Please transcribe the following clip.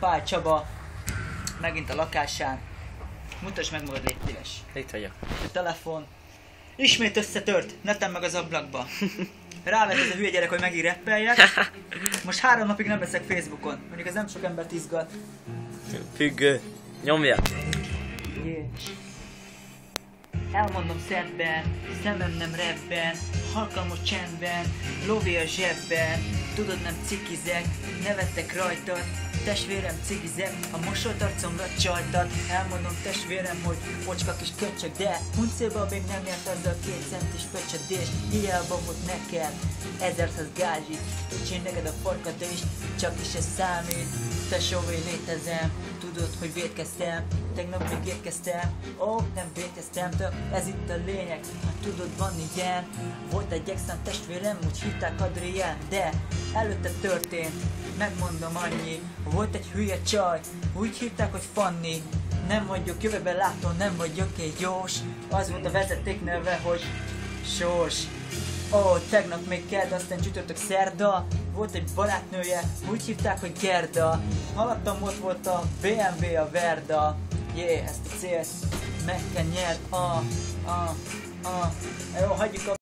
Pál Csaba, megint a lakásán. Mutasd meg magad, légy szíves. Itt vagyok. A telefon. Ismét összetört, netem meg az ablakba. Rávett ez a hülye gyerek, hogy megint rappeljek. Most 3 napig nem leszek Facebookon. Mondjuk ez nem sok embert izgat. Függő. Nyomja. Yeah. Elmondom szebben, szemem nem rebben, halkamos csendben, lóvé a zsebben, tudod nem cikizek, nevettek rajtad, testvérem cigizek, a mosolt arcomra csajtad, elmondom testvérem, hogy ocska kis köcsög, de puncéba még nem járt az a 2 centis pöcsödés, hiába volt neked 1100 gázsi, úgyhogy neked a farkad is, csak is ez számít, tesóvé létezem, tudod, hogy vétkeztem, tegnap még érkeztem, nem vétkeztem, de ez itt a lényeg, ha tudod van ilyen, volt egy exám testvérem, úgy hívták Adrien, de előtte történt, megmondom annyi, volt egy hülye csaj, úgy hívták, hogy Fanni, nem vagyok jövőben látó, nem vagyok egy jós, az volt a vezeték neve, hogy Sors. Tegnap még kedd, aztán csütörtök szerda, volt egy barátnője, úgy hívták, hogy Gerda, haladtam, ott volt a BMW, a Verda, ezt a célt meg kell nyert, jó, hagyjuk a